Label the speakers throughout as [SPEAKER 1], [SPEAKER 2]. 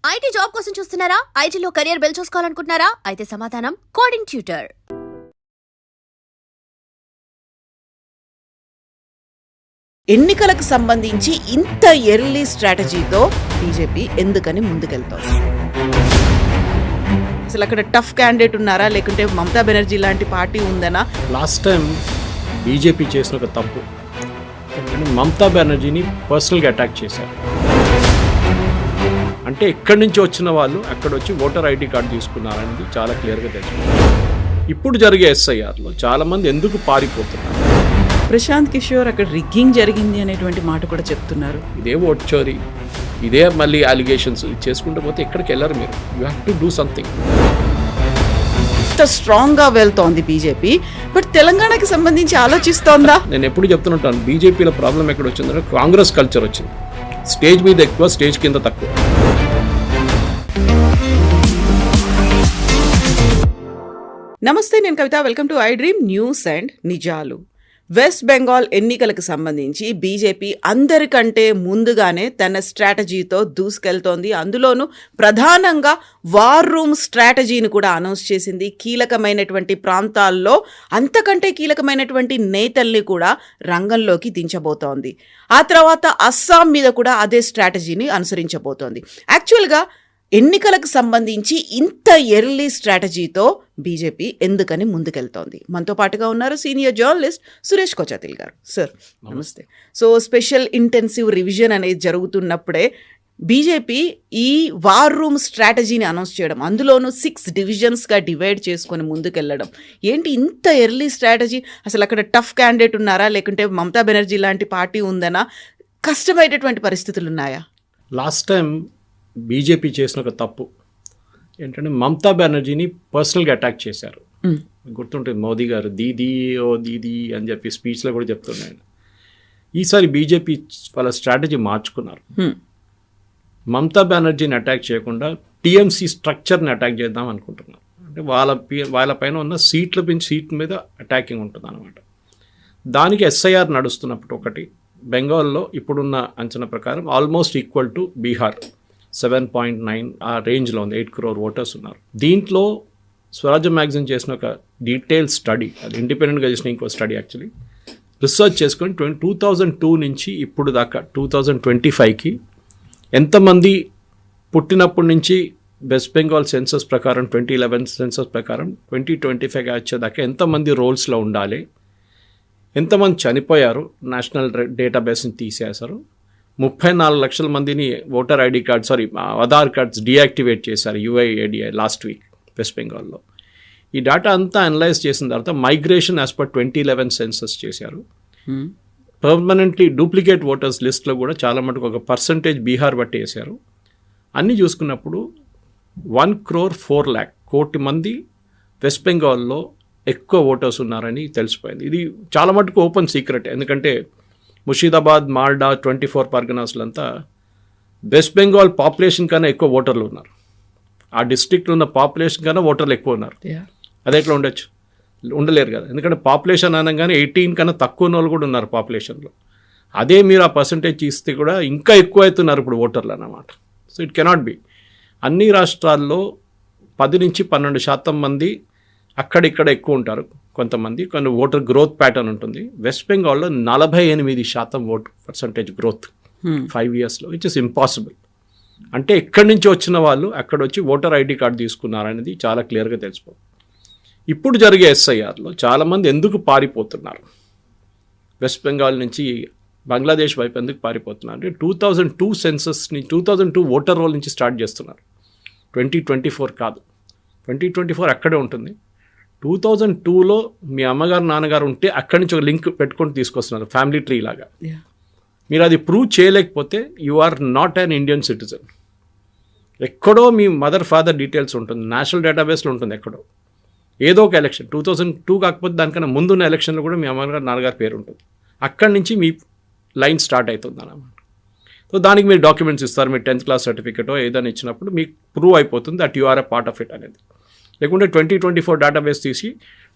[SPEAKER 1] IT job కోసం చూస్తున్నారా? ఐటీలో కెరియర్ బిల్డ్ చూసుకోవాలనుకుంటున్నారా? అయితే సమాధానం కోడింగ్ ట్యూటర్.
[SPEAKER 2] ఎన్నికలకు సంబంధించి ఇంత ఎర్లీ స్ట్రాటజీతో బీజేపీ ఎందుకని ముందుకెళ్తోంది? అసలు అక్కడ టఫ్ క్యాండిడేట్ ఉన్నారా, లేకుంటే మమతా బెనర్జీ లాంటి పార్టీ ఉందనా?
[SPEAKER 3] లాస్ట్ టైం బీజేపీ చేసిన ఒక తప్పు మమతా బెనర్జీని పర్సనల్గా అటాక్ చేశారు. అంటే ఎక్కడి నుంచి వచ్చిన వాళ్ళు అక్కడ వచ్చి ఓటర్ ఐడి కార్డు తీసుకున్నారనేది చాలా క్లియర్గా తెలుసుకుంది. ఇప్పుడు జరిగే ఎస్ఐఆర్లో చాలామంది ఎందుకు పారిపోతున్నారు?
[SPEAKER 2] ప్రశాంత్ కిషోర్ అక్కడ రిగ్గింగ్ జరిగింది అనేటువంటి మాట కూడా చెప్తున్నారు.
[SPEAKER 3] ఇదే ఓట్ చోరీ, ఇదే మళ్ళీ అలిగేషన్స్ చేసుకుంటూ పోతే ఎక్కడికి వెళ్ళరు మీరు. You have to do something.
[SPEAKER 2] ఇంత స్ట్రాంగ్గా వెళ్తోంది బీజేపీ, బట్ తెలంగాణకి సంబంధించి ఆలోచిస్తోందా?
[SPEAKER 3] నేను ఎప్పుడు చెప్తుంటాను, బీజేపీలో ప్రాబ్లం ఎక్కడ వచ్చిందంటే కాంగ్రెస్ కల్చర్ వచ్చింది. స్టేజ్ మీద ఎక్కువ, స్టేజ్ కింద తక్కువ.
[SPEAKER 2] నమస్తే, నేను Kavitha. Welcome to iDream News and నిజాలు. వెస్ట్ బెంగాల్ ఎన్నికలకు సంబంధించి బీజేపీ అందరికంటే ముందుగానే తన స్ట్రాటజీతో దూసుకెళ్తోంది. అందులోనూ ప్రధానంగా వార్ రూమ్ స్ట్రాటజీని కూడా అనౌన్స్ చేసింది. కీలకమైనటువంటి ప్రాంతాల్లో అంతకంటే కీలకమైనటువంటి నేతల్ని కూడా రంగంలోకి దించబోతోంది. ఆ తర్వాత అస్సాం మీద కూడా అదే స్ట్రాటజీని అనుసరించబోతోంది. యాక్చువల్గా ఎన్నికలకు సంబంధించి ఇంత ఎర్లీ స్ట్రాటజీతో బీజేపీ ఎందుకని ముందుకెళ్తోంది? మనతో పాటుగా ఉన్నారు సీనియర్ జర్నలిస్ట్ సురేష్ కొచాతిల్ గారు. సార్ నమస్తే. సో స్పెషల్ ఇంటెన్సివ్ రివిజన్ అనేది జరుగుతున్నప్పుడే బీజేపీ ఈ వార్ రూమ్ స్ట్రాటజీని అనౌన్స్ చేయడం, అందులోనూ 6 డివిజన్స్గా డివైడ్ చేసుకొని ముందుకెళ్ళడం, ఏంటి ఇంత ఎర్లీ స్ట్రాటజీ? అసలు అక్కడ టఫ్ క్యాండిడేట్ ఉన్నారా, లేకుంటే మమతా బెనర్జీ లాంటి పార్టీ ఉందనా? కష్టమైనటువంటి పరిస్థితులు ఉన్నాయా?
[SPEAKER 3] లాస్ట్ టైం బీజేపీ చేసిన ఒక తప్పు ఏంటంటే మమతా బెనర్జీని పర్సనల్గా అటాక్ చేశారు. గుర్తుంటుంది, మోదీ గారు దీదీ ఓ దీదీ అని చెప్పి స్పీచ్లో కూడా చెప్తున్నాను. ఈసారి బీజేపీ వాళ్ళ స్ట్రాటజీ మార్చుకున్నారు. మమతా బెనర్జీని అటాక్ చేయకుండా టీఎంసీ స్ట్రక్చర్ని అటాక్ చేద్దాం అనుకుంటున్నారు. అంటే వాళ్ళ పైన ఉన్న సీట్ మీద అటాకింగ్ ఉంటుంది అన్నమాట. దానికి ఎస్ఐఆర్ నడుస్తున్నప్పుడు ఒకటి బెంగాల్లో ఇప్పుడున్న అంచనా ప్రకారం ఆల్మోస్ట్ ఈక్వల్ టు బీహార్ 7.9 ఆ రేంజ్లో ఉంది. 8 crore ఓటర్స్ ఉన్నారు. దీంట్లో స్వరాజ్య మ్యాగజైన్ చేసిన ఒక డీటెయిల్ స్టడీ, అది ఇండిపెండెంట్గా చేసిన ఇంకో స్టడీ యాక్చువల్లీ రీసెర్చ్ చేసుకొని 2002 నుంచి ఇప్పుడు దాకా 2025కి ఎంతమంది పుట్టినప్పటి నుంచి వెస్ట్ బెంగాల్ సెన్సస్ ప్రకారం 2011 సెన్సస్ ప్రకారం 2025 వచ్చేదాకా ఎంతమంది రోల్స్లో ఉండాలి, ఎంతమంది చనిపోయారు, నేషనల్ డేటాబేస్ని తీసేశారు, 34 లక్షల మందిని voter ID card Aadhaar cards deactivate చేశారు యూఐఏడిఐ లాస్ట్ వీక్ వెస్ట్ బెంగాల్లో. ఈ డేటా అంతా అనలైజ్ చేసిన తర్వాత మైగ్రేషన్ యాజ్ పర్ 2011 సెన్సస్ చేశారు. పర్మనెంట్లీ డూప్లికేట్ ఓటర్స్ లిస్ట్లో కూడా చాలా మటుకు ఒక పర్సంటేజ్ బీహార్ బట్టి వేశారు. అన్నీ చూసుకున్నప్పుడు 1.4 కోటి మంది వెస్ట్ బెంగాల్లో ఎక్కువ ఓటర్స్ ఉన్నారని తెలిసిపోయింది. ఇది చాలా మటుకు ఓపెన్ సీక్రెట్, ఎందుకంటే ముషీదాబాద్, మాల్డా, 24 పర్గనాస్లంతా వెస్ట్ బెంగాల్ పాపులేషన్ కన్నా ఎక్కువ ఓటర్లు ఉన్నారు. ఆ డిస్ట్రిక్ట్లో ఉన్న పాపులేషన్ కన్నా ఓటర్లు ఎక్కువ ఉన్నారు. అది ఎట్లా ఉండొచ్చు? ఉండలేరు కదా, ఎందుకంటే పాపులేషన్ అనగానే 18 కన్నా తక్కువ ఉన్న వాళ్ళు కూడా ఉన్నారు పాపులేషన్లో. అదే మీరు ఆ పర్సంటేజ్ ఇస్తే కూడా ఇంకా ఎక్కువ అవుతున్నారు ఇప్పుడు ఓటర్లు అన్నమాట. So it cannot be. అన్ని రాష్ట్రాల్లో 10 నుంచి 12% మంది అక్కడిక్కడ ఎక్కువ ఉంటారు, కొంతమంది కొన్ని ఓటర్ గ్రోత్ ప్యాటర్న్ ఉంటుంది. వెస్ట్ బెంగాల్లో 48% ఓట్ పర్సంటేజ్ గ్రోత్ 5 yearsలో, విచ్ ఇస్ ఇంపాసిబుల్. అంటే ఎక్కడి నుంచి వచ్చిన వాళ్ళు అక్కడ వచ్చి ఓటర్ ఐడి కార్డు తీసుకున్నారనేది చాలా క్లియర్గా తెలిసిపోతుంది. ఇప్పుడు జరిగే ఎస్ఐఆర్లో చాలామంది ఎందుకు పారిపోతున్నారు, వెస్ట్ బెంగాల్ నుంచి బంగ్లాదేశ్ వైపు ఎందుకు పారిపోతున్నారు అంటే 2002 సెన్సస్ని 2002 ఓటర్ రోల్ నుంచి స్టార్ట్ చేస్తున్నారు. 2024 కాదు, 2024 అక్కడే ఉంటుంది. 2002లో మీ అమ్మగారు నాన్నగారు ఉంటే అక్కడి నుంచి ఒక లింక్ పెట్టుకొని తీసుకొస్తున్నారు, ఫ్యామిలీ ట్రీ లాగా. మీరు అది ప్రూవ్ చేయలేకపోతే you are not an Indian citizen. ఎక్కడో మీ మదర్ ఫాదర్ డీటెయిల్స్ ఉంటుంది, నేషనల్ డేటాబేస్లో ఉంటుంది ఎక్కడో. ఏదో ఒక ఎలక్షన్ 2002 కాకపోతే దానికన్నా ముందున్న ఎలక్షన్లో కూడా మీ అమ్మగారు నాన్నగారు పేరు ఉంటుంది. అక్కడి నుంచి మీ లైన్ స్టార్ట్ అవుతుంది అన్నమాట. సో దానికి మీరు డాక్యుమెంట్స్ ఇస్తారు, మీ 10th క్లాస్ సర్టిఫికేటో ఏదైనా ఇచ్చినప్పుడు మీకు ప్రూవ్ అయిపోతుంది that you are a part of it అనేది. లేకుంటే 2024 డేటాబేస్ తీసి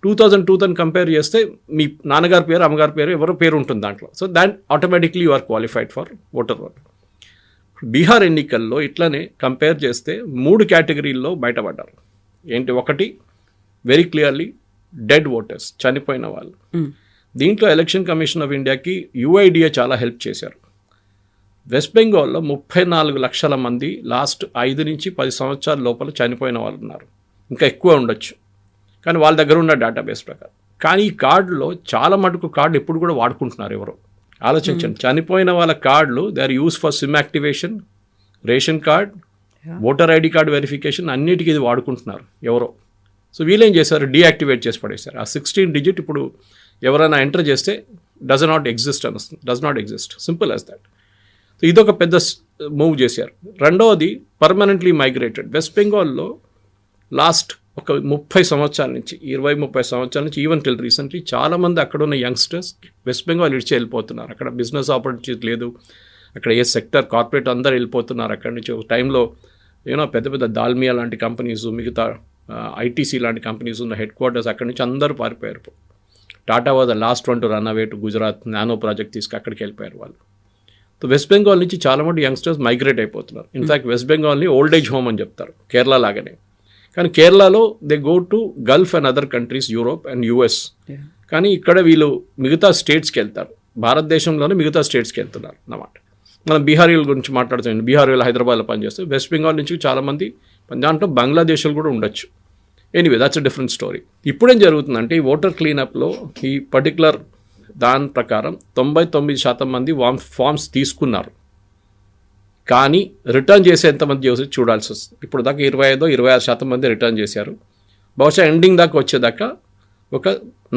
[SPEAKER 3] 2002తో కంపేర్ చేస్తే మీ నాన్నగారి పేరు, అమ్మగారి పేరు, ఎవరో పేరు ఉంటుంది దాంట్లో. So that automatically you are qualified for voter roll. Bihar ఎన్నికల్లో ఇట్లనే కంపేర్ చేస్తే 3 కేటగిరీల్లో బయటపడ్డారు. ఏంటి, ఒకటి వెరీ క్లియర్లీ డెడ్ ఓటర్స్, చనిపోయిన వాళ్ళు. దీంట్లో ఎలక్షన్ కమిషన్ ఆఫ్ ఇండియాకి యుఐడిఏ చాలా హెల్ప్ చేశారు. వెస్ట్ బెంగాల్లో 34 లక్షల మంది లాస్ట్ 5 నుంచి 10 సంవత్సరాల లోపల చనిపోయిన వాళ్ళు ఉన్నారు. ఇంకా ఎక్కువ ఉండొచ్చు, కానీ వాళ్ళ దగ్గర ఉన్న డేటాబేస్ ప్రకారం. కానీ ఈ కార్డులో చాలా మటుకు కార్డు ఎప్పుడు కూడా వాడుకుంటున్నారు ఎవరో. ఆలోచించండి, చనిపోయిన వాళ్ళ కార్డులు they are use for SIM activation, ration card, voter ID card verification, అన్నిటికీ ఇది వాడుకుంటున్నారు ఎవరో. సో వీళ్ళేం చేశారు, డీయాక్టివేట్ చేసి పడేశారు. ఆ 16 డిజిట్ ఇప్పుడు ఎవరైనా ఎంటర్ చేస్తే does not exist, simple as that. So ఇదొక పెద్ద మూవ్ చేశారు. రెండవది పర్మనెంట్లీ మైగ్రేటెడ్. వెస్ట్ బెంగాల్లో లాస్ట్ ఒక 30 సంవత్సరాల నుంచి 20-30 సంవత్సరాల నుంచి ఈవెన్ టిల్ రీసెంట్లీ చాలామంది అక్కడ ఉన్న యంగ్స్టర్స్ వెస్ట్ బెంగాల్ ఇడిచి వెళ్ళిపోతున్నారు. అక్కడ బిజినెస్ ఆపర్చునిటీ లేదు, అక్కడ ఏ సెక్టర్ కార్పొరేట్ అందరు వెళ్ళిపోతున్నారు అక్కడి నుంచి. ఒక టైంలో పెద్ద పెద్ద దాల్మియా లాంటి కంపెనీస్, మిగతా ఐటీసీ లాంటి కంపెనీస్ ఉన్న హెడ్ క్వార్టర్స్ అక్కడి నుంచి అందరూ పారిపోయారు. Tata was the last one to run away to Gujarat, nano project తీసుకు అక్కడికి వెళ్ళిపోయారు వాళ్ళు. సో వెస్ట్ బెంగాల్ నుంచి చాలా మంది యంగ్స్టర్స్ మైగ్రేట్ అయిపోతున్నారు. ఇన్ఫ్యాక్ట్ వెస్ట్ బెంగాల్ని ఓల్డ్ ఏజ్ హోమ్ అని చెప్తారు, కేరళ లాగానే. కానీ కేరళలో they go to Gulf and other countries, Europe and US. కానీ ఇక్కడ వీళ్ళు మిగతా స్టేట్స్కి వెళ్తారు, భారతదేశంలోనే మిగతా స్టేట్స్కి వెళ్తున్నారు అన్నమాట. మనం బీహారీల గురించి మాట్లాడుతాం, బీహారీలు హైదరాబాద్లో పనిచేస్తారు. వెస్ట్ బెంగాల్ నుంచి చాలామంది, దాంట్లో బంగ్లాదేశ్లు కూడా ఉండొచ్చు. Anyway that's a different story. ఇప్పుడేం జరుగుతుందంటే ఈ ఓటర్ క్లీనప్లో ఈ పర్టికులర్ దాని ప్రకారం 99% మంది ఫామ్స్ తీసుకున్నారు, కానీ రిటర్న్ చేసే ఎంతమంది చేసి చూడాల్సి వస్తుంది. ఇప్పుడు దాకా 25-26% మంది రిటర్న్ చేశారు. బహుశా ఎండింగ్ దాకా వచ్చేదాకా ఒక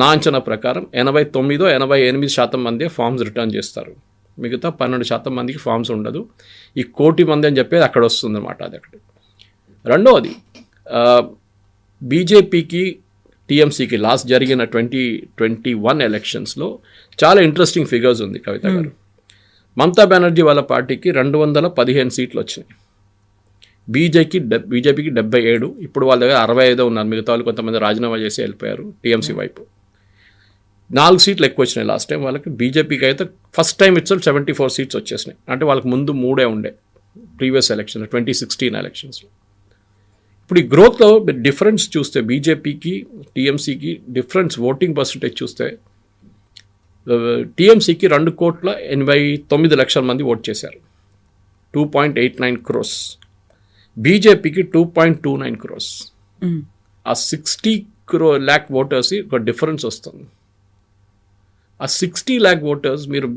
[SPEAKER 3] నా అంచనా ప్రకారం 89-88% మంది ఫామ్స్ రిటర్న్ చేస్తారు. మిగతా 12% మందికి ఫామ్స్ ఉండదు. ఈ 1 కోటి మంది అని చెప్పేది అక్కడ వస్తుంది అన్నమాట. అది అక్కడ. రెండవది బీజేపీకి టీఎంసీకి లాస్ట్ జరిగిన 2021 ఎలక్షన్స్లో చాలా ఇంట్రెస్టింగ్ ఫిగర్స్ ఉంది కవిత గారు. మమతా బెనర్జీ వాళ్ళ పార్టీకి 215 సీట్లు వచ్చినాయి, బీజేపీకి 77. ఇప్పుడు వాళ్ళ దగ్గర 65 ఉన్నారు, మిగతా వాళ్ళు కొంతమంది రాజీనామా చేసి వెళ్ళిపోయారు టీఎంసీ వైపు. 4 సీట్లు ఎక్కువ వచ్చినాయి లాస్ట్ టైం వాళ్ళకి. బీజేపీకి అయితే ఫస్ట్ టైం ఇట్సెల్ఫ్ 74 సీట్స్ వచ్చేసినాయి. అంటే వాళ్ళకి ముందు 3 ఉండే ప్రీవియస్ ఎలక్షన్ 2016 ఎలక్షన్స్లో. ఇప్పుడు ఈ గ్రోత్లో డిఫరెన్స్ చూస్తే బీజేపీకి టీఎంసీకి డిఫరెన్స్ ఓటింగ్ పర్సంటేజ్ చూస్తే టీఎంసీకి 2,89,00,000 మంది ఓట్ చేశారు, 2.89 crores. బీజేపీకి 2.29 crores. ఆ 60 lakh ఓటర్స్ ఒక డిఫరెన్స్ వస్తుంది. ఆ 60 lakh ఓటర్స్ మీరు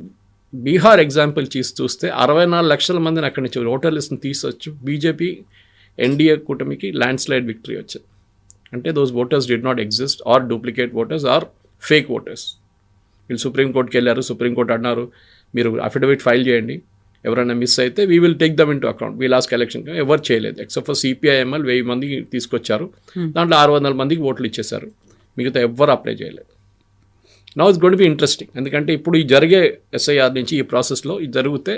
[SPEAKER 3] బీహార్ ఎగ్జాంపుల్ చూస్తే 64 లక్షల మందిని అక్కడి నుంచి ఓటర్ లిస్ట్ని తీసొచ్చు. బీజేపీ ఎన్డీఏ కూటమికి ల్యాండ్ స్లైడ్ విక్టరీ వచ్చింది. అంటే those voters did not exist, or duplicate voters, or fake voters. వీళ్ళు సుప్రీంకోర్టుకి వెళ్ళారు, సుప్రీంకోర్టు అన్నారు మీరు అఫిడవిట్ ఫైల్ చేయండి, ఎవరైనా మిస్ అయితే we will take them in to account. We last election ఎవరు చేయలేదు ఎక్సెప్ట్ ఫర్ సిపిఐఎంఎల్ 1000 మందికి తీసుకొచ్చారు, దాంట్లో 600 మందికి ఓట్లు ఇచ్చేశారు, మిగతా ఎవ్వరు అప్లై చేయలేదు. Now it's going to be interesting. ఎందుకంటే ఇప్పుడు ఈ జరిగే ఎస్ఐఆర్ నుంచి ఈ ప్రాసెస్లో ఇది జరిగితే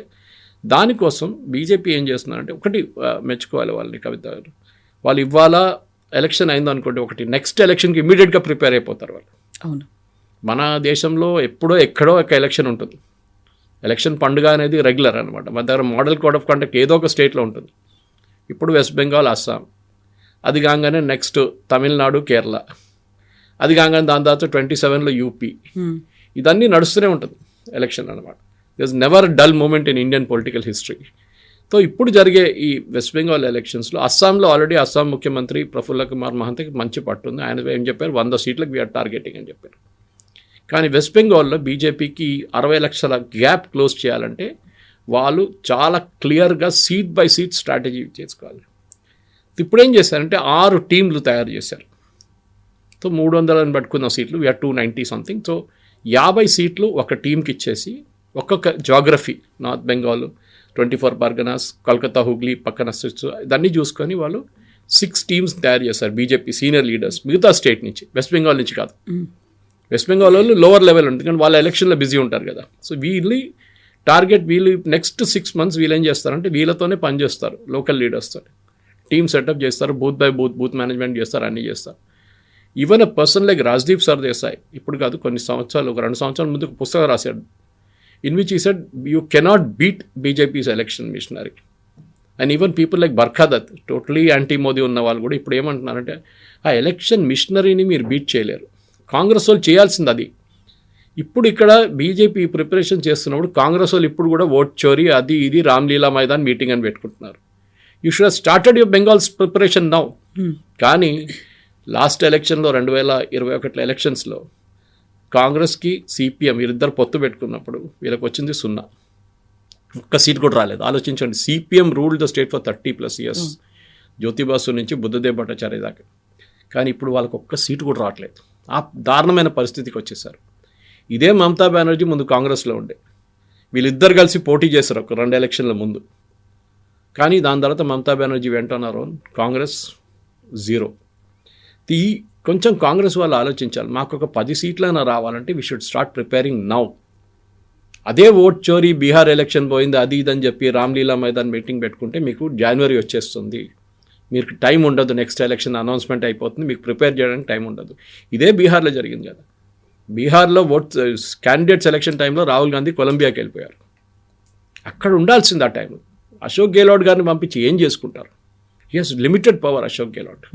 [SPEAKER 3] దానికోసం బీజేపీ ఏం చేస్తున్నారంటే ఒకటి మెచ్చుకోవాలి వాళ్ళని కవిత గారు. వాళ్ళు ఇవాళ ఎలక్షన్ అయిందనుకోండి, ఒకటి నెక్స్ట్ ఎలక్షన్కి ఇమీడియట్గా ప్రిపేర్ అయిపోతారు వాళ్ళు.
[SPEAKER 2] అవును,
[SPEAKER 3] మన దేశంలో ఎక్కడో ఒక ఎలక్షన్ ఉంటుంది. ఎలక్షన్ పండుగ అనేది రెగ్యులర్ అనమాట. మన దగ్గర మోడల్ కోడ్ ఆఫ్ కండక్ట్ ఏదో ఒక స్టేట్లో ఉంటుంది. ఇప్పుడు వెస్ట్ బెంగాల్, అస్సాం, అది కాగానే నెక్స్ట్ తమిళనాడు, కేరళ, అది కాగానే దాని తర్వాత 27లో యూపీ. ఇదన్నీ నడుస్తూనే ఉంటుంది ఎలక్షన్ అనమాట. This never dull moment in Indian political history. So ఇప్పుడు జరిగే ఈ వెస్ట్ బెంగాల్ ఎలక్షన్స్లో అస్సాంలో ఆల్రెడీ అస్సాం ముఖ్యమంత్రి ప్రఫుల్ల కుమార్ మహంతకి మంచి పట్టుంది. ఆయన ఏం చెప్పారు, 100 సీట్లకు వీఆర్ టార్గెటింగ్ అని చెప్పారు. కానీ వెస్ట్ బెంగాల్లో బీజేపీకి 60 లక్షల గ్యాప్ క్లోజ్ చేయాలంటే వాళ్ళు చాలా క్లియర్గా సీట్ బై సీట్ స్ట్రాటజీ చేసుకోవాలి. ఇప్పుడు ఏం చేశారంటే 6 టీంలు తయారు చేశారు. సో 300 పట్టుకున్న సీట్లు, వీఆర్ 290 సంథింగ్. సో 50 సీట్లు ఒక టీంకి ఇచ్చేసి ఒక్కొక్క జాగ్రఫీ, నార్త్ బెంగాల్, 24 పర్గనాస్, కలకత్తా, హుగ్లీ పక్కన ఇదన్నీ చూసుకొని వాళ్ళు 6 టీమ్స్ తయారు చేశారు బీజేపీ సీనియర్ లీడర్స్ మిగతా స్టేట్ నుంచి, వెస్ట్ బెంగాల్ నుంచి కాదు. వెస్ట్ బెంగాల్ వాళ్ళు లోవర్ లెవెల్ ఉంటుంది కానీ వాళ్ళ ఎలక్షన్లో బిజీ ఉంటారు కదా. సో వీళ్ళు టార్గెట్, వీళ్ళు నెక్స్ట్ 6 months వీళ్ళు ఏం చేస్తారంటే వీళ్ళతోనే పనిచేస్తారు, లోకల్ లీడర్స్తో టీమ్ సెటప్ చేస్తారు, బూత్ బై బూత్ మేనేజ్మెంట్ చేస్తారు, అన్నీ చేస్తారు. Even a person like Rajdeep Sardesai ఇప్పుడు కాదు కొన్ని సంవత్సరాలు, ఒక 2 సంవత్సరాల ముందు పుస్తకం రాశాడు, ఇన్ విచ్ ఈ said you cannot beat BJP's election machinery. And even people like Barkha Dutt totally anti Modi ఉన్న వాళ్ళు కూడా ఇప్పుడు ఏమంటున్నారంటే ఆ ఎలక్షన్ మిషనరీని మీరు బీట్ చేయలేరు. కాంగ్రెస్ వాళ్ళు చేయాల్సింది అది. ఇప్పుడు ఇక్కడ బీజేపీ ప్రిపరేషన్ చేస్తున్నప్పుడు కాంగ్రెస్ వాళ్ళు ఇప్పుడు కూడా ఓట్ చోరీ అది ఇది రామ్లీలా మైదాన్ మీటింగ్ అని పెట్టుకుంటున్నారు. You should have started your Bengals preparation now. కానీ లాస్ట్ ఎలక్షన్లో 2021 ఎలక్షన్స్లో కాంగ్రెస్కి సిపిఎం వీరిద్దరు పొత్తు పెట్టుకున్నప్పుడు వీళ్ళకి వచ్చింది 0. ఒక్క సీట్ కూడా రాలేదు. ఆలోచించండి, CPM ruled the state for 30+ years, Jyoti Basu నుంచి బుద్ధదేవ్ భట్టాచార్య దాకా. కానీ ఇప్పుడు వాళ్ళకి ఒక్క సీటు కూడా రావట్లేదు. ఆ దారుణమైన పరిస్థితికి వచ్చేసారు. ఇదే మమతా బెనర్జీ ముందు కాంగ్రెస్లో ఉండే, వీళ్ళిద్దరు కలిసి పోటీ చేశారు ఒక 2 ఎలక్షన్ల ముందు. కానీ దాని తర్వాత మమతా బెనర్జీ వెంటన్నారు, కాంగ్రెస్ 0. కొంచెం కాంగ్రెస్ వాళ్ళు ఆలోచించాలి, మాకు ఒక 10 సీట్లైనా రావాలంటే we should start preparing now. అదే ఓట్ చోరీ బీహార్ ఎలక్షన్ పోయింది అది ఇదని చెప్పి రామ్లీలా మైదాన్ మీటింగ్ పెట్టుకుంటే మీకు జనవరి వచ్చేస్తుంది, మీకు టైం ఉండదు, నెక్స్ట్ ఎలక్షన్ అనౌన్స్మెంట్ అయిపోతుంది, మీకు ప్రిపేర్ చేయడానికి టైం ఉండదు. ఇదే బీహార్లో జరిగింది కదా. బీహార్లో క్యాండిడేట్ సెలక్షన్ టైంలో రాహుల్ గాంధీ కొలంబియాకి వెళ్ళిపోయారు. అక్కడ ఉండాల్సింది ఆ టైంలో. అశోక్ గెహ్లోట్ గారిని పంపించి ఏం చేసుకుంటారు? He has limited power Ashok Gehlot.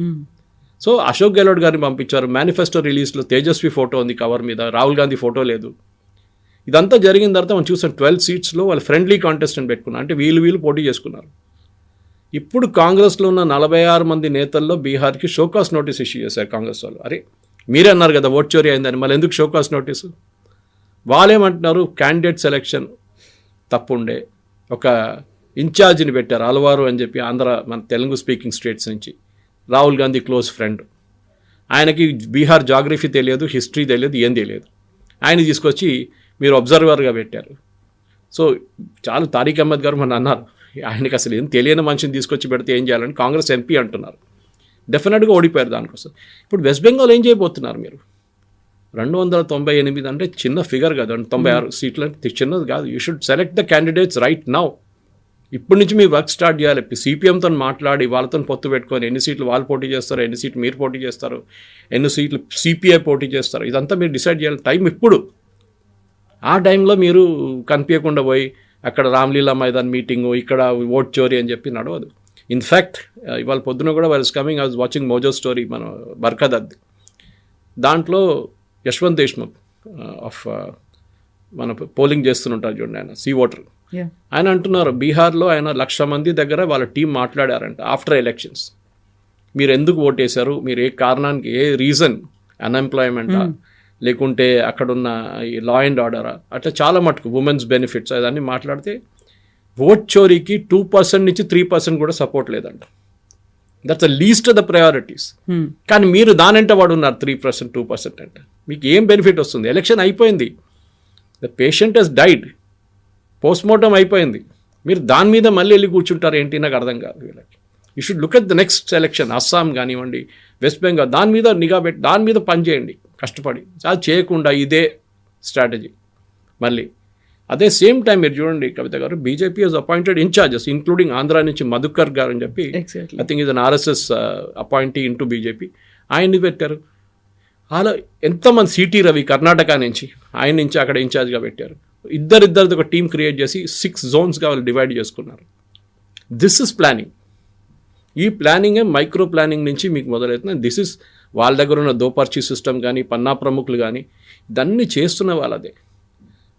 [SPEAKER 3] So Ashok Gehlot గారిని పంపించారు. మేనిఫెస్టో రిలీజ్లో తేజస్వి ఫోటో ఉంది కవర్ మీద, రాహుల్ గాంధీ ఫోటో లేదు. ఇదంతా జరిగిన తర్వాత మనం చూసాం 12 సీట్స్లో వాళ్ళు ఫ్రెండ్లీ కాంటెస్టెంట్ పెట్టుకున్నారు, అంటే వీళ్ళు పోటీ చేసుకున్నారు. ఇప్పుడు కాంగ్రెస్లో ఉన్న 46 మంది నేతల్లో బీహార్కి షోకాస్ నోటీస్ ఇష్యూ చేశారు కాంగ్రెస్ వాళ్ళు. అరే మీరే అన్నారు కదా ఓట్ చోరీ అయిందని, మళ్ళీ ఎందుకు షోకాస్ నోటీసు? వాళ్ళేమంటున్నారు, క్యాండిడేట్ సెలెక్షన్ తప్పుండే, ఒక ఇన్ఛార్జిని పెట్టారు అలవారు అని చెప్పి, ఆంధ్ర మన తెలుగు స్పీకింగ్ స్టేట్స్ నుంచి, రాహుల్ గాంధీ క్లోజ్ ఫ్రెండ్. ఆయనకి బీహార్ జాగ్రఫీ తెలియదు, హిస్టరీ తెలియదు, ఏం తెలియదు. ఆయన తీసుకొచ్చి మీరు అబ్జర్వర్గా పెట్టారు. సో చాలా తారిక్ అహ్మద్ గారు మన అన్నారు, ఆయనకి అసలు ఏం తెలియని మనిషిని తీసుకొచ్చి పెడితే ఏం చేయాలని కాంగ్రెస్ ఎంపీ అంటున్నారు. డెఫినెట్గా ఓడిపోయారు దానికోసం. ఇప్పుడు వెస్ట్ బెంగాల్ ఏం చేయబోతున్నారు మీరు? 298 అంటే చిన్న ఫిగర్ కదా, 96 సీట్లు అంటే చిన్నది కాదు. You should select the candidates right now. ఇప్పటి నుంచి మీ వర్క్ స్టార్ట్ చేయాలి. సిపిఎంతో మాట్లాడి వాళ్ళతో పొత్తు పెట్టుకొని ఎన్ని సీట్లు వాళ్ళు పోటీ చేస్తారు, ఎన్ని సీట్లు మీరు పోటీ చేస్తారు, ఎన్ని సీట్లు సిపిఐ పోటీ చేస్తారు, ఇదంతా మీరు డిసైడ్ చేయాలి. టైం ఇప్పుడు. ఆ టైంలో మీరు కనిపించకుండా పోయి అక్కడ రామ్లీలా మైదాన్ మీటింగు, ఇక్కడ ఓట్ చోరీ అని చెప్పి నడవదు. ఇన్ఫ్యాక్ట్ ఇవాళ పొద్దున కూడా was coming, I was watching Mojo story, మన బర్ఖాదత్. దాంట్లో యశ్వంత్ దేశ్ముఖ్ ఆఫ్ మన పోలింగ్ చేస్తుంటారు చూడండి, ఆయన సీ ఓటర్, ఆయన అంటున్నారు బీహార్లో ఆయన 1,00,000 మంది దగ్గర వాళ్ళ టీం మాట్లాడారంట ఆఫ్టర్ ఎలక్షన్స్. మీరు ఎందుకు ఓటేశారు, మీరు ఏ కారణానికి, ఏ రీజన్, అన్ఎంప్లాయ్మెంటా లేకుంటే అక్కడున్న ఈ లా అండ్ ఆర్డరా, అట్లా చాలా మటుకు ఉమెన్స్ బెనిఫిట్స్ అదన్నీ మాట్లాడితే ఓట్ చోరీకి 2% నుంచి 3% కూడా సపోర్ట్ లేదంట. That's the least of the priorities. కానీ మీరు దానంటే వాడు ఉన్నారు 3%, 2% అంటే మీకు ఏం బెనిఫిట్ వస్తుంది? ఎలక్షన్ అయిపోయింది, the patient has died, postmortem అయిపోయింది, మీరు దాని మీద మళ్ళీ వెళ్ళి కూర్చుంటారు ఏంటి? నాకు అర్థం కాదు వీళ్ళకి. You should look at the next election, Assam కానివ్వండి, వెస్ట్ బెంగాల్, దాని మీద నిఘా పెట్టి దాని మీద పనిచేయండి కష్టపడి. అది చేయకుండా ఇదే స్ట్రాటజీ మళ్ళీ. అదే సేమ్ టైం మీరు చూడండి Kavitha garu, BJP has appointed incharges including Andhra నుంచి మధుకర్ గారు అని చెప్పి, I think is an RSS appointee in to BJP, ఆయన్ని పెట్టారు. అలా ఎంతమంది, సిటీ రవి కర్ణాటక నుంచి, ఆయన నుంచి అక్కడ ఇన్ఛార్జ్గా పెట్టారు. ఇద్దరిది ఒక టీం క్రియేట్ చేసి 6 జోన్స్గా వాళ్ళు డివైడ్ చేసుకున్నారు. This is planning. ఈ ప్లానింగే మైక్రో ప్లానింగ్ నుంచి మీకు మొదలవుతుంది. దిస్ ఇస్ వాళ్ళ దగ్గర ఉన్న దోపర్చి సిస్టమ్ కానీ, పన్నా ప్రముఖులు కానీ, ఇదన్నీ చేస్తున్న వాళ్ళదే.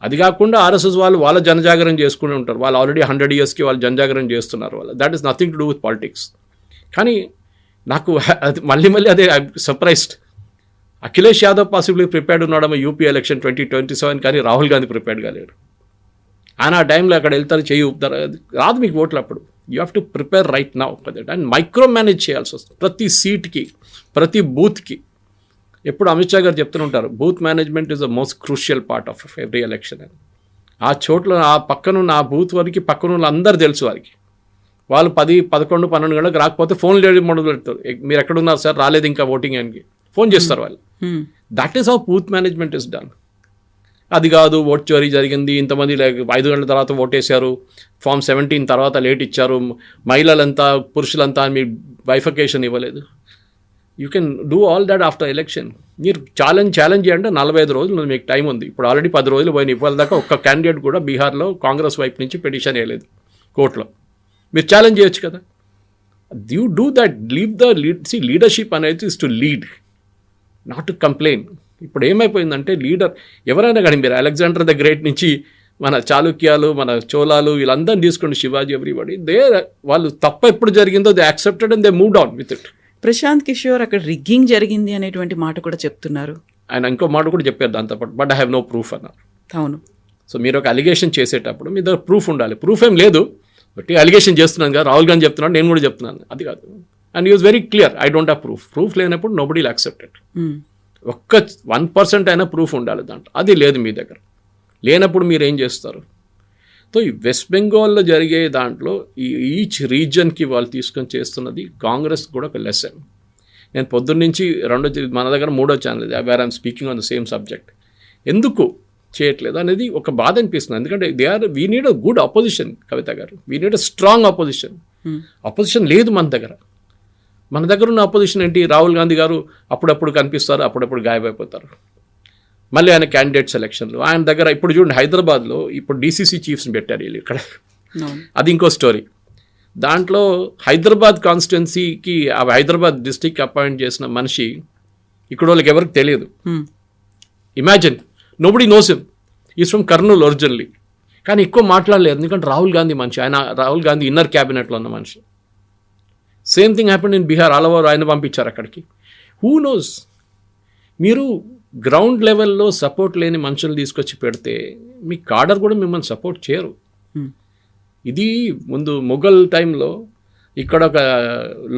[SPEAKER 3] అది కాకుండా ఆర్ఎస్ఎస్ వాళ్ళు వాళ్ళ జనజాగరణ చేసుకుని ఉంటారు. వాళ్ళు ఆల్రెడీ 100 yearsకి వాళ్ళు జనజాగరణ చేస్తున్నారు. వాళ్ళు that is nothing to do with politics. కానీ నాకు అది మళ్ళీ అదే surprised. Akhilesh Yadav possibly prepared ఉన్నాడేమో యూపీ ఎలక్షన్ 2027, కానీ రాహుల్ గాంధీ ప్రిపేర్డ్ కాలేడు. ఆయన ఆ టైంలో అక్కడ వెళ్తారు, చేయి ఊపుతారు, రాదు మీకు ఓట్లు అప్పుడు. You have to prepare right now for that. And micro manage చేయాల్సి వస్తుంది ప్రతి సీట్కి, ప్రతి బూత్కి. ఎప్పుడు అమిత్ షా గారు చెప్తుంటారు, booth management is the most crucial part of every election అని. ఆ చోట్ల ఆ పక్కనున్న ఆ బూత్ వరకు పక్కనున్న అందరు తెలుసు వారికి. వాళ్ళు 10, 11, 12 గంటలకు రాకపోతే ఫోన్ లేదు మొదలు పెడతారు, మీరు ఎక్కడున్నారు సార్, రాలేదు ఇంకా ఓటింగ్ అని ఫోన్ చేస్తారు వాళ్ళు. That is how booth management is done. అది కాదు, ఓట్ చోరీ జరిగింది, ఇంతమంది 5 గంటల తర్వాత ఓటేశారు, ఫామ్ 17 తర్వాత లేట్ ఇచ్చారు, మహిళలంతా పురుషులంతా మీ బైఫికేషన్ ఇవ్వలేదు. You can do all that after election. మీరు ఛాలెంజ్ చేయండి, 45 రోజులు మీకు టైం ఉంది. ఇప్పుడు ఆల్రెడీ 10 రోజులు పోయిన, ఇవ్వాలి దాకా ఒక్క క్యాండిడేట్ కూడా బీహార్లో కాంగ్రెస్ వైపు నుంచి పిటిషన్ వేయలేదు కోర్టులో. మీరు ఛాలెంజ్ చేయొచ్చు కదా. యూ డూ దట్, లీడర్షిప్ అనేది is to lead, not to complain. ఇప్పుడు ఏమైపోయిందంటే లీడర్ ఎవరైనా కానీ మీరు అలెగ్జాండర్ ద గ్రేట్ నుంచి మన చాళుక్యాలు, మన చోళాలు, వీళ్ళందరినీ తీసుకోండి, శివాజీ, ఎవ్రీబడి, వాళ్ళు తప్ప ఎప్పుడు జరిగిందో they accepted and they moved on with it.
[SPEAKER 2] Prashant Kishor అక్కడ రిగ్గింగ్ జరిగింది అనేటువంటి మాట కూడా చెప్తున్నారు.
[SPEAKER 3] ఆయన ఇంకో మాట కూడా చెప్పారు దాంతోపాటు, but I have no proof అన్నారు.
[SPEAKER 2] అవును.
[SPEAKER 3] సో మీరు ఒక అలిగేషన్ చేసేటప్పుడు మీ దగ్గర ప్రూఫ్ ఉండాలి. ప్రూఫ్ ఏం లేదు, బట్ అలిగేషన్ చేస్తున్నాను కదా, రాహుల్ గాంధీ చెప్తున్నాను, నేను కూడా చెప్తున్నాను, అది కాదు. And use very clear, I don't have proof. Proof లేనప్పుడు నోబడీ విల్ యాక్సెప్ట్ ఇట్. ఒక్క 1% అయినా ప్రూఫ్ ఉండాలి దాంట్లో, అది లేదు మీ దగ్గర. లేనప్పుడు మీరు ఏం చేస్తారు? సో ఈ వెస్ట్ బెంగాల్లో జరిగే దాంట్లో ఈచ్ రీజన్కి వాళ్ళు తీసుకొని చేస్తున్నది కాంగ్రెస్ కూడా ఒక లెసన్. నేను పొద్దున్నుంచి మన దగ్గర 3వ channel where I'm speaking on the same subject. ఎందుకు చేయట్లేదు అనేది ఒక బాధ అనిపిస్తుంది. ఎందుకంటే we need a good opposition. Kavitha garu, we need a strong opposition. Opposition లేదు మన దగ్గర. మన దగ్గర ఉన్న అపోజిషన్ ఏంటి? రాహుల్ గాంధీ గారు అప్పుడప్పుడు కనిపిస్తారు, అప్పుడప్పుడు గాయమైపోతారు. మళ్ళీ ఆయన క్యాండిడేట్ సెలక్షన్లు ఆయన దగ్గర. ఇప్పుడు చూడండి, హైదరాబాద్లో ఇప్పుడు డీసీసీ చీఫ్స్ని పెట్టారు వీళ్ళు ఇక్కడ. అది ఇంకో స్టోరీ. దాంట్లో హైదరాబాద్ కాన్స్టిట్యున్సీకి హైదరాబాద్ డిస్ట్రిక్ట్ అపాయింట్ చేసిన మనిషి ఇక్కడ వాళ్ళకి ఎవరికి తెలియదు. Imagine, nobody knows him, is from Kurnool originally. కానీ ఎక్కువ మాట్లాడలేదు, ఎందుకంటే రాహుల్ గాంధీ మనిషి, ఆయన రాహుల్ గాంధీ ఇన్నర్ క్యాబినెట్లో ఉన్న మనిషి. Same thing happened in Bihar, all over ఆయన పంపించారు అక్కడికి. Who knows? మీరు గ్రౌండ్ లెవెల్లో సపోర్ట్ లేని మనుషులు తీసుకొచ్చి పెడితే మీ కాడర్ కూడా మిమ్మల్ని సపోర్ట్ చేయరు. ఇది ముందు మొఘల్ టైంలో ఇక్కడ ఒక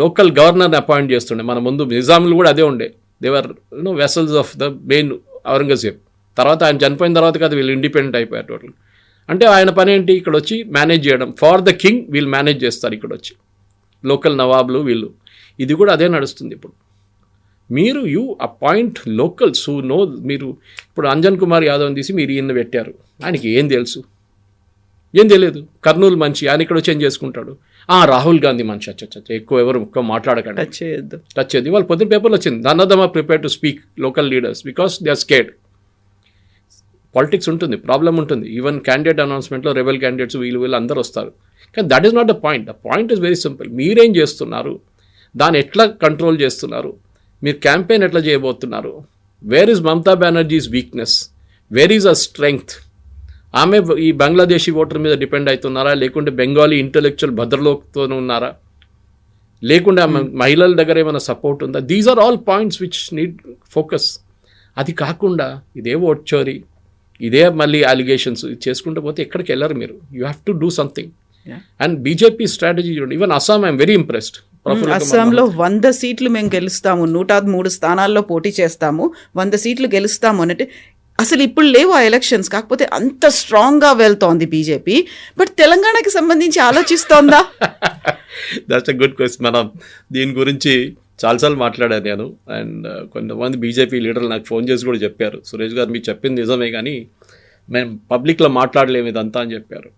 [SPEAKER 3] లోకల్ గవర్నర్ని అపాయింట్ చేస్తుండే. మన ముందు నిజాములు కూడా అదే ఉండే. They were vassals of the main Aurangzeb. తర్వాత ఆయన చనిపోయిన తర్వాత కదా వీళ్ళు ఇండిపెండెంట్ అయిపోయారు టోటల్. అంటే ఆయన పని ఏంటి? ఇక్కడ వచ్చి మేనేజ్ చేయడం. ఫార్ ద కింగ్ వీళ్ళు మేనేజ్ చేస్తారు ఇక్కడ వచ్చి, లోకల్ నవాబ్లు వీళ్ళు. ఇది కూడా అదే నడుస్తుంది ఇప్పుడు. మీరు you appoint locals who know. మీరు ఇప్పుడు అంజన్ కుమార్ యాదవ్ని తీసి మీరు ఈయన పెట్టారు, ఆయనకి ఏం తెలుసు? ఏం తెలియదు. కర్నూలు మంచి, ఆయన ఇక్కడ వచ్చి ఏం చేసుకుంటాడు? రాహుల్ గాంధీ మంచి, అచ్చచ్చ ఎక్కువ ఎవరు ఎక్కువ మాట్లాడకండి, టచ్ చేయద్దు. వాళ్ళు పొద్దున్న పేపర్లో వచ్చింది, none of them are prepare to speak local leaders because they are scared. Politics ఉంటుంది, ప్రాబ్లం ఉంటుంది. ఈవెన్ క్యాండిడేట్ అనౌన్స్మెంట్లో రెబెల్ క్యాండిడేట్స్ వీళ్ళు అందరూ వస్తారు. కానీ that is not the point. The point is very simple. మీరేం చేస్తున్నారు, దాన్ని ఎట్లా కంట్రోల్ చేస్తున్నారు, మీరు క్యాంపెయిన్ ఎట్లా చేయబోతున్నారు, where is Mamata Banerjee's weakness, where is a strength. ఆమె ఈ బంగ్లాదేశీ ఓటర్ మీద డిపెండ్ అవుతున్నారా, లేకుంటే బెంగాలీ ఇంటెలెక్చువల్ భద్రలోతో ఉన్నారా, లేకుంటే మహిళల దగ్గర ఏమైనా సపోర్ట్ ఉందా? These are all points which need focus. అది కాకుండా ఇదే ఓట్ చోరీ, ఇదే మళ్ళీ అలిగేషన్స్ చేసుకుంటూ పోతే ఎక్కడికి వెళ్ళరు మీరు. You have to do something. And BJP strategy చూడండి. Even Assam I'm very impressed.
[SPEAKER 2] అస్సాంలో 100 సీట్లు మేము గెలుస్తాము, 103 స్థానాల్లో పోటీ చేస్తాము, 100 సీట్లు గెలుస్తాము అంటే అసలు ఇప్పుడు లేవు ఆ ఎలక్షన్స్. కాకపోతే అంత స్ట్రాంగ్గా వెళ్తోంది బీజేపీ. బట్ తెలంగాణకి సంబంధించి ఆలోచిస్తోందా?
[SPEAKER 3] That's a good question. మనం దీని గురించి చాలాసార్లు మాట్లాడాను నేను. అండ్ కొంతమంది బీజేపీ లీడర్లు నాకు ఫోన్ చేసి కూడా చెప్పారు, సురేష్ గారు మీరు చెప్పింది నిజమే కానీ మేము పబ్లిక్లో మాట్లాడలేము ఇదంతా అని చెప్పారు.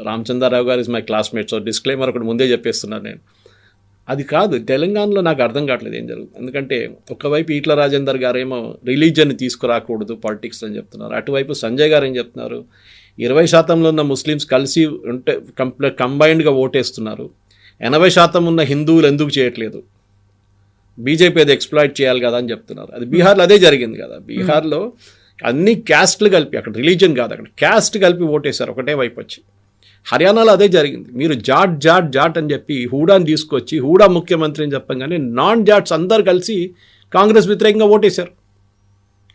[SPEAKER 3] రామచంద్రరావు గారు is my classmate. So disclaimer ఒకటి ముందే చెప్పేస్తున్నాను నేను. అది కాదు, తెలంగాణలో నాకు అర్థం కావట్లేదు ఏం జరుగుతుంది. ఎందుకంటే ఒకవైపు ఈట్ల రాజేందర్ గారు ఏమో రిలీజియన్ని తీసుకురాకూడదు పాలిటిక్స్ అని చెప్తున్నారు, అటువైపు సంజయ్ గారు ఏం చెప్తున్నారు, 20% ఉన్న ముస్లిమ్స్ కలిసి ఉంటే కంబైన్డ్గా ఓటేస్తున్నారు, 80% ఉన్న హిందువులు ఎందుకు చేయట్లేదు, బీజేపీ అది ఎక్స్ప్లాయిట్ చేయాలి కదా అని చెప్తున్నారు. అది బీహార్లో అదే జరిగింది కదా. బీహార్లో అన్ని క్యాస్ట్లు కలిపి, అక్కడ రిలీజియన్ కాదు, అక్కడ క్యాస్ట్ కలిపి ఓటేశారు ఒకటే వైపు వచ్చి. హర్యానాలో అదే జరిగింది. మీరు జాట్ జాట్ జాట్ అని చెప్పి హూడాని తీసుకొచ్చి హూడా ముఖ్యమంత్రి అని చెప్పంగానే నాన్ జాట్స్ అందరు కలిసి కాంగ్రెస్ వ్యతిరేకంగా ఓటేశారు.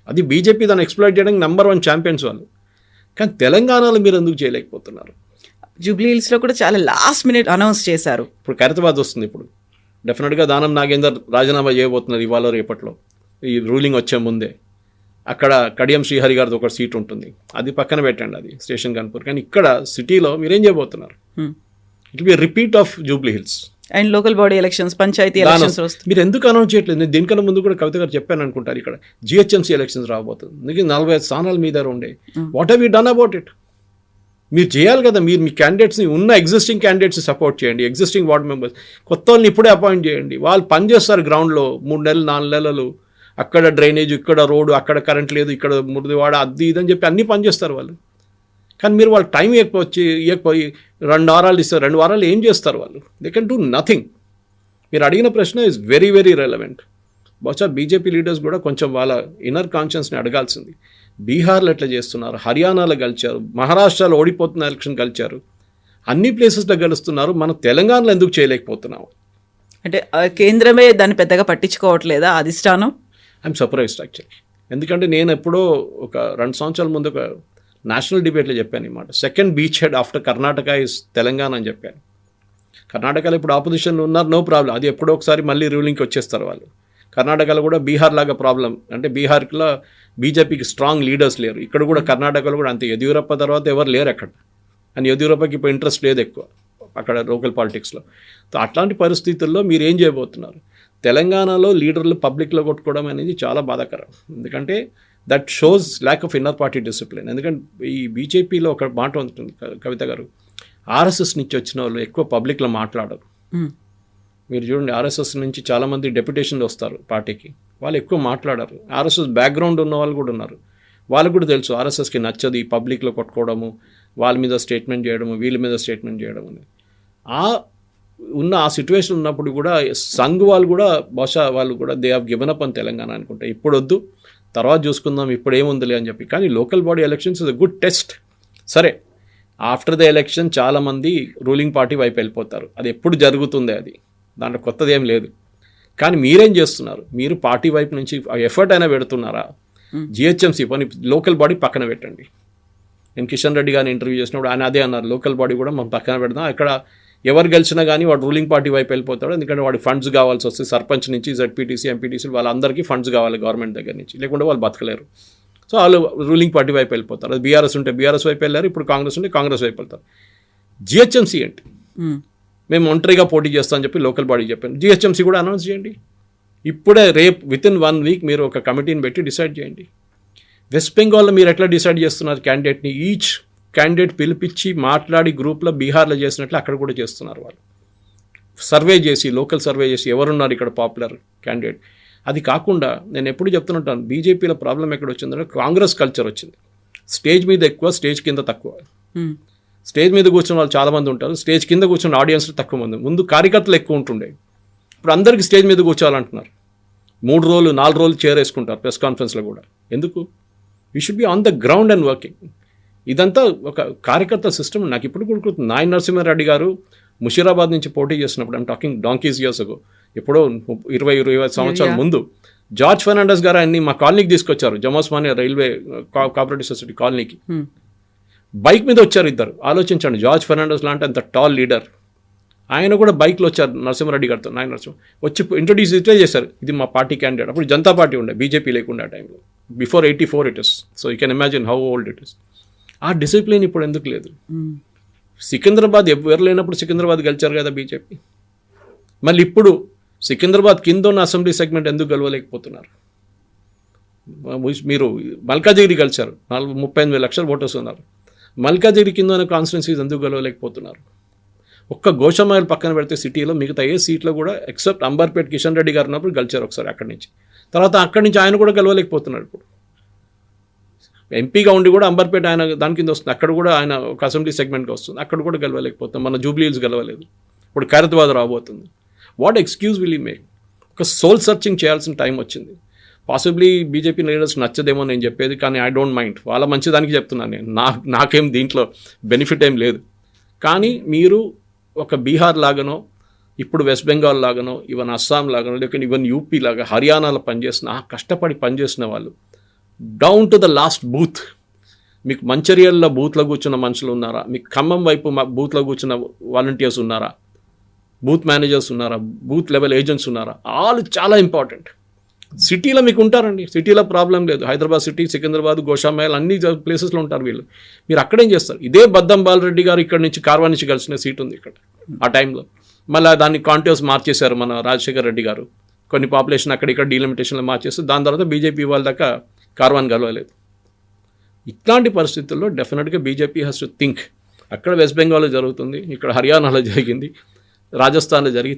[SPEAKER 3] అది బీజేపీ దాన్ని ఎక్స్ప్లాయిట్ చేయడానికి #1 ఛాంపియన్స్ వాళ్ళు. కానీ తెలంగాణలో మీరు ఎందుకు చేయలేకపోతున్నారు?
[SPEAKER 2] జూబ్లీ హిల్స్లో కూడా చాలా లాస్ట్ మినిట్ అనౌన్స్ చేశారు.
[SPEAKER 3] ఇప్పుడు ఖైరతాబాద్ వస్తుంది. ఇప్పుడు డెఫినెట్గా దానం నాగేందర్ రాజీనామా చేయబోతున్నారు ఇవాళ రేపట్లో, ఈ రూలింగ్ వచ్చే ముందే. అక్కడ కడియం శ్రీహరి గారిది ఒక సీట్ ఉంటుంది, అది పక్కన పెట్టండి, అది స్టేషన్ కాన్పూర్. కానీ ఇక్కడ సిటీలో మీరేం చేయబోతున్నారు? It will be repeat of Jubilee Hills.
[SPEAKER 2] And local body elections, panchayat elections మీరు
[SPEAKER 3] ఎందుకు అనౌన్స్ చేయట్లేదు? నేను దీనికన్నా ముందు కూడా కవిత గారు చెప్పాను అనుకుంటారు, ఇక్కడ జిహెచ్ఎంసీ ఎలక్షన్స్ రాబోతుంది, మీకు 45 స్థానాలు మీ దగ్గర ఉండే. What have you done about it? మీరు చేయాలి కదా. మీరు మీ క్యాండిడేట్స్ని, ఉన్న ఎగ్జిస్టింగ్ క్యాండిడేట్స్ని సపోర్ట్ చేయండి, ఎగ్జిస్టింగ్ వార్డ్ మెంబర్స్, కొత్త వాళ్ళని ఇప్పుడే అపాయింట్ చేయండి. వాళ్ళు పనిచేస్తారు గ్రౌండ్లో 3 నెలలు 4 నెలలు. అక్కడ డ్రైనేజ్, ఇక్కడ రోడ్డు, అక్కడ కరెంట్ లేదు, ఇక్కడ మురిదివాడ, అది ఇదని చెప్పి అన్నీ పనిచేస్తారు వాళ్ళు. కానీ మీరు వాళ్ళు టైం ఇవ్వకపోయి 2 వారాలు ఇస్తారు. 2 వారాలు ఏం చేస్తారు వాళ్ళు? They can do nothing. మీరు అడిగిన ప్రశ్న ఇస్ వెరీ వెరీ రెలవెంట్. బహుశా బీజేపీ లీడర్స్ కూడా కొంచెం వాళ్ళ ఇన్నర్ కాన్షియన్స్ని అడగాల్సింది. బీహార్లో ఎట్లా చేస్తున్నారు, హర్యానాలో గెలిచారు, మహారాష్ట్రలో ఓడిపోతున్న ఎలక్షన్ గెలిచారు, అన్ని ప్లేసెస్లో గెలుస్తున్నారు, మనం తెలంగాణలో ఎందుకు చేయలేకపోతున్నాము?
[SPEAKER 2] అంటే కేంద్రమే దాన్ని పెద్దగా పట్టించుకోవట్లేదా అధిష్టానం?
[SPEAKER 3] I'm surprised actually. ఎందుకంటే నేను ఎప్పుడో ఒక 2 సంవత్సరాల ముందు ఒక నేషనల్ డిబేట్లో చెప్పాను అన్నమాట. Second beach head after Karnataka is Telangana అని చెప్పాను. కర్ణాటకలో ఇప్పుడు ఆపోజిషన్లో ఉన్నారు, నో ప్రాబ్లం, అది ఎప్పుడో ఒకసారి మళ్ళీ రూలింగ్కి వచ్చేస్తారు వాళ్ళు. కర్ణాటకలో కూడా బీహార్ లాగా ప్రాబ్లం, అంటే బీహార్లో బీజేపీకి స్ట్రాంగ్ లీడర్స్ లేరు. ఇక్కడ కూడా కర్ణాటకలో కూడా అంతే. యడ్యూరప్ప తర్వాత ఎవరు లేరు అక్కడ, అని యడ్యూరప్పకి ఇప్పుడు ఇంట్రెస్ట్ లేదు ఎక్కువ అక్కడ లోకల్ పాలిటిక్స్లో. సో అట్లాంటి పరిస్థితుల్లో మీరు ఏం చేయబోతున్నారు? తెలంగాణలో లీడర్లు పబ్లిక్లో కొట్టుకోవడం అనేది చాలా బాధాకరం. ఎందుకంటే that shows lack of inner party discipline. ఎందుకంటే ఈ బీజేపీలో ఒక మాట ఉంటుంది కవిత గారు, ఆర్ఎస్ఎస్ నుంచి వచ్చిన వాళ్ళు ఎక్కువ పబ్లిక్లో మాట్లాడరు. మీరు చూడండి, ఆర్ఎస్ఎస్ నుంచి చాలామంది డెప్యుటేషన్లు వస్తారు పార్టీకి, వాళ్ళు ఎక్కువ మాట్లాడారు. ఆర్ఎస్ఎస్ బ్యాక్గ్రౌండ్ ఉన్న వాళ్ళు కూడా ఉన్నారు, వాళ్ళకు కూడా తెలుసు ఆర్ఎస్ఎస్కి నచ్చదు ఈ పబ్లిక్లో కొట్టుకోవడము, వాళ్ళ మీద స్టేట్మెంట్ చేయడము, వీళ్ళ మీద స్టేట్మెంట్ చేయడం అని. ఆ సిచ్యువేషన్ ఉన్నప్పుడు కూడా సంఘ్ వాళ్ళు కూడా బహుశా వాళ్ళు కూడా దే హావ్ గివెన్ అప్ అని తెలంగాణ అనుకుంటా, ఇప్పుడు వద్దు తర్వాత చూసుకుందాం, ఇప్పుడు ఏముందిలే అని చెప్పి. కానీ local body elections is a good test. సరే, ఆఫ్టర్ ద ఎలక్షన్ చాలామంది రూలింగ్ పార్టీ వైపు వెళ్ళిపోతారు, అది ఎప్పుడు జరుగుతుందే, అది దాంట్లో కొత్తది ఏం లేదు. కానీ మీరేం చేస్తున్నారు? మీరు పార్టీ వైపు నుంచి ఎఫర్ట్ అయినా పెడుతున్నారా? జిహెచ్ఎంసీ పని లోకల్ బాడీ పక్కన పెట్టండి. నేను కిషన్ రెడ్డి గారిని ఇంటర్వ్యూ చేసినప్పుడు ఆయన అదే అన్నారు, లోకల్ బాడీ కూడా మనం పక్కన పెడదాం, అక్కడ ఎవరు గెలిచినా కానీ వాడు రూలింగ్ పార్టీ వైపు వెళ్ళిపోతాడు, ఎందుకంటే వాడి ఫండ్స్ కావాల్సి వస్తే సర్పంచ్ నుంచి జెడ్పీటీసీ ఎంపీటీసీ వాళ్ళందరికీ ఫండ్స్ కావాలి గవర్నమెంట్ దగ్గర నుంచి, లేకుంటే వాళ్ళు బతకలేరు. సో వాళ్ళు రూలింగ్ పార్టీ వైపు వెళ్ళిపోతారు. అది బీఆర్ఎస్ ఉంటే బీఆర్ఎస్ వైపు వెళ్ళారు, ఇప్పుడు కాంగ్రెస్ ఉంటే కాంగ్రెస్ వైపు వెళ్తారు. జిహెచ్ఎంసీ ఏంటి? మేము ఒంటరిగా పోటీ చేస్తామని చెప్పి లోకల్ బాడీ చెప్పాను. జిహెచ్ఎంసీ కూడా అనౌన్స్ చేయండి ఇప్పుడే, రేపు వితిన్ 1 వీక్ మీరు ఒక కమిటీని పెట్టి డిసైడ్ చేయండి. వెస్ట్ బెంగాల్లో మీరు ఎట్లా డిసైడ్ చేస్తున్నారు క్యాండిడేట్ని? ఈచ్ క్యాండిడేట్ పిలిపించి మాట్లాడి గ్రూప్లో బీహార్లో చేసినట్లు అక్కడ కూడా చేస్తున్నారు వాళ్ళు. సర్వే చేసి, లోకల్ సర్వే చేసి ఎవరున్నారు ఇక్కడ పాపులర్ క్యాండిడేట్. అది కాకుండా నేను ఎప్పుడు చెప్తుంటాను, బీజేపీలో ప్రాబ్లం ఎక్కడ వచ్చిందంటే కాంగ్రెస్ కల్చర్ వచ్చింది. స్టేజ్ మీద ఎక్కువ, స్టేజ్ కింద తక్కువ. స్టేజ్ మీద కూర్చున్న వాళ్ళు చాలామంది ఉంటారు, స్టేజ్ కింద కూర్చున్న ఆడియన్స్ తక్కువ మంది. ముందు కార్యకర్తలు ఎక్కువ ఉంటుండే, ఇప్పుడు అందరికీ స్టేజ్ మీద కూర్చోవాలంటున్నారు. 3 రోజులు 4 రోజులు చైర్ వేసుకుంటారు ప్రెస్ కాన్ఫరెన్స్లో కూడా. ఎందుకు? We should be on the ground and working. ఇదంతా ఒక కార్యకర్త సిస్టమ్. నాకు ఇప్పుడు కూడా నాయన నరసింహారెడ్డి గారు ముషీరాబాద్ నుంచి పోటీ చేసినప్పుడు, I'm talking donkeys years ago, ఎప్పుడో 20 సంవత్సరాల ముందు, జార్జ్ ఫెర్నాండెస్ గారు ఆయన్ని మా కాలనీకి తీసుకొచ్చారు, జమోస్మానియా రైల్వే కోఆపరేటివ్ సొసైటీ కాలనీకి. బైక్ మీద వచ్చారు ఇద్దరు. ఆలోచించండి, జార్జ్ ఫెర్నాండెస్ లాంటి అంత టాల్ లీడర్, ఆయన కూడా బైక్లో వచ్చారు నరసింహారెడ్డి గారితో. నాయన నరసింహ వచ్చి ఇంట్రొడ్యూస్ ఇట్లే చేశారు, ఇది మా పార్టీ క్యాండిడేట్. అప్పుడు జనతా పార్టీ ఉండే, బీజేపీ లేకుండా ఆ టైంలో, before 84 it is. So you can imagine how old it is. ఆ డిసిప్లిన్ ఇప్పుడు ఎందుకు లేదు? సికింద్రాబాద్ ఎవరు లేనప్పుడు సికింద్రాబాద్ గెలిచారు కదా బీజేపీ. మళ్ళీ ఇప్పుడు సికింద్రాబాద్ కింద ఉన్న అసెంబ్లీ సెగ్మెంట్ ఎందుకు గెలవలేకపోతున్నారు? మీరు మల్కాజిగిరి గెలిచారు, 38 లక్షల ఓటర్స్ ఉన్నారు. మల్కాజిగిరి కింద ఉన్న కాన్స్టిట్యున్సీస్ ఎందుకు గెలవలేకపోతున్నారు? ఒక్క గోషామాయిల్ పక్కన పెడితే సిటీలో మిగతా ఏ సీట్లో కూడా ఎక్సెప్ట్ అంబర్పేట్ కిషన్ రెడ్డి గారు ఉన్నప్పుడు గెలిచారు ఒకసారి అక్కడి నుంచి. తర్వాత అక్కడి నుంచి ఆయన కూడా గెలవలేకపోతున్నాడు. ఇప్పుడు ఎంపీగా ఉండి కూడా అంబర్పేట ఆయన దాని కింద వస్తుంది, అక్కడ కూడా ఆయన ఒక అసెంబ్లీ సెగ్మెంట్గా వస్తుంది, అక్కడ కూడా గెలవలేకపోతాం. మన జూబ్లీ హిల్స్ గెలవలేదు, ఇప్పుడు ఖైరతాబాద్ రాబోతుంది. What excuse will you make? ఒక సోల్ సర్చింగ్ చేయాల్సిన టైం వచ్చింది. పాసిబ్లీ బీజేపీ లీడర్స్ నచ్చదేమో నేను చెప్పేది, కానీ ఐ డోంట్ మైండ్, వాళ్ళ మంచిదానికి చెప్తున్నాను నేను. నాకేం దీంట్లో బెనిఫిట్ ఏం లేదు. కానీ మీరు ఒక బీహార్ లాగానో, ఇప్పుడు వెస్ట్ బెంగాల్ లాగానో, ఈవెన్ అస్సాం లాగానో, లేకపోతే ఈవెన్ యూపీ లాగా హర్యానాలో పనిచేసిన, కష్టపడి పనిచేసిన వాళ్ళు down to the last booth, మీకు మంచిర్యాలలో బూత్లో కూర్చున్న మనుషులు ఉన్నారా? మీకు ఖమ్మం వైపు బూత్లో కూర్చున్న వాలంటీర్స్ ఉన్నారా? బూత్ మేనేజర్స్ ఉన్నారా? బూత్ లెవెల్ ఏజెంట్స్ ఉన్నారా? ఆల్ చాలా ఇంపార్టెంట్. సిటీలో మీకు ఉంటారండి, సిటీలో ప్రాబ్లం లేదు. హైదరాబాద్ సిటీ, సికింద్రాబాద్, గోషామాయిల్ అన్ని ప్లేసెస్లో ఉంటారు వీళ్ళు. మీరు అక్కడేం చేస్తారు? ఇదే బద్దం బాలరెడ్డి గారు ఇక్కడ నుంచి కార్వా నుంచి కలిసిన సీట్ ఉంది ఇక్కడ ఆ టైంలో. మళ్ళీ దాన్ని కాంటోస్ మార్చేశారు మన రాజశేఖర్ రెడ్డి గారు, కొన్ని పాపులేషన్ అక్కడ ఇక్కడ డీలిమిటేషన్లో మార్చేస్తే దాని తర్వాత బీజేపీ వాళ్ళ దాకా కార్వాన్ గెలవలేదు. ఇట్లాంటి పరిస్థితుల్లో డెఫినెట్గా బీజేపీ హ్యాస్ టు థింక్. అక్కడ వెస్ట్ బెంగాల్లో జరుగుతుంది, ఇక్కడ హర్యానాలో జరిగింది, రాజస్థాన్లో జరిగి,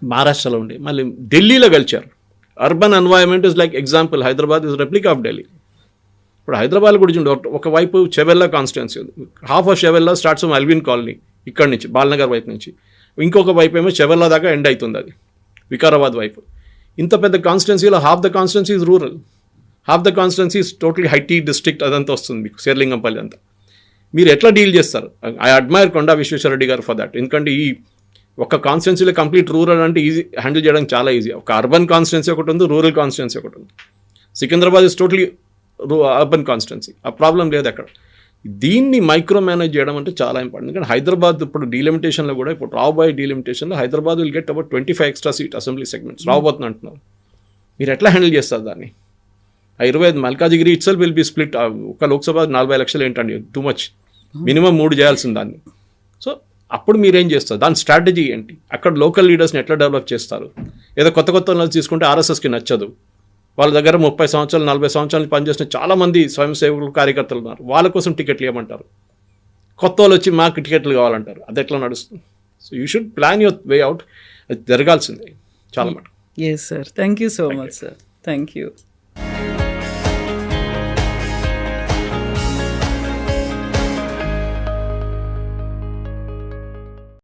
[SPEAKER 3] మహారాష్ట్రలో ఉండి, మళ్ళీ ఢిల్లీలో గెలిచారు. Urban environment is like example, Hyderabad is replica of Delhi. ఇప్పుడు హైదరాబాద్ కూడా చూడండి, ఒకవైపు చెవెల్లా కాన్స్టిట్యున్సీ ఉంది, half of Chevella starts from Alvin colony ఇక్కడ నుంచి బాలనగర్ వైపు నుంచి, ఇంకొక వైపు ఏమో చెవెల్లా దాకా ఎండ్ అవుతుంది, అది వికారాబాద్ వైపు. ఇంత పెద్ద కాన్స్టిట్యున్సీలో half the constituency is rural, half the constituency is totally high tea district, అదంతా వస్తుంది మీకు శేర్లింగంపల్లి అంతా. మీరు ఎట్లా డీల్ చేస్తారు? ఐ అడ్మైర్ కొండా విశ్వేశ్వరరెడ్డి గారు ఫర్ దట్. ఎందుకంటే ఈ ఒక కాన్స్టిట్యున్సీలో కంప్లీట్ రూరల్ అంటే ఈజీ హ్యాండిల్ చేయడం చాలా ఈజీ. ఒక అర్బన్ కాన్స్టిట్యున్సీ ఒకటి ఉంది, రూరల్ కాన్స్టిట్యున్సీ ఒకటి ఉంది. Secunderabad is totally urban constituency, ఆ ప్రాబ్లం లేదు అక్కడ. దీన్ని మైక్రో మేనేజ్ చేయడం అంటే చాలా ఇంపార్టెంట్. ఎందుకంటే హైదరాబాద్ ఇప్పుడు డీలిమిటేషన్లో కూడా, ఇప్పుడు రాబోయే డీలిమిటేషన్లో Hyderabad will get about 25 extra seat assembly segments రాబోతుంది అంటున్నారు. మీరు ఎట్లా హ్యాండిల్ చేస్తారు దాన్ని? ఆ 25 Malkajgiri itself will be split. ఒక లోక్సభ 40 లక్షలు ఏంటండి, టూ మచ్. మినిమం 3 చేయాల్సింది దాన్ని. సో అప్పుడు మీరేం చేస్తారు? దాని స్ట్రాటజీ ఏంటి? అక్కడ లోకల్ లీడర్స్ని ఎట్లా డెవలప్ చేస్తారు? ఏదో కొత్త కొత్త తీసుకుంటే ఆర్ఎస్ఎస్కి నచ్చదు. వాళ్ళ దగ్గర 30 సంవత్సరాలు 40 సంవత్సరాలు పనిచేసిన చాలామంది స్వయం సేవకులు కార్యకర్తలు ఉన్నారు, వాళ్ళ కోసం టికెట్లు ఇవ్వమంటారు. కొత్త వాళ్ళు వచ్చి మాకు టికెట్లు కావాలంటారు. అది ఎట్లా నడుస్తుంది? So you should plan your way out. అది జరగాల్సిందే చాలా మటుకు.
[SPEAKER 2] Yes sir, thank you so much sir, thank you.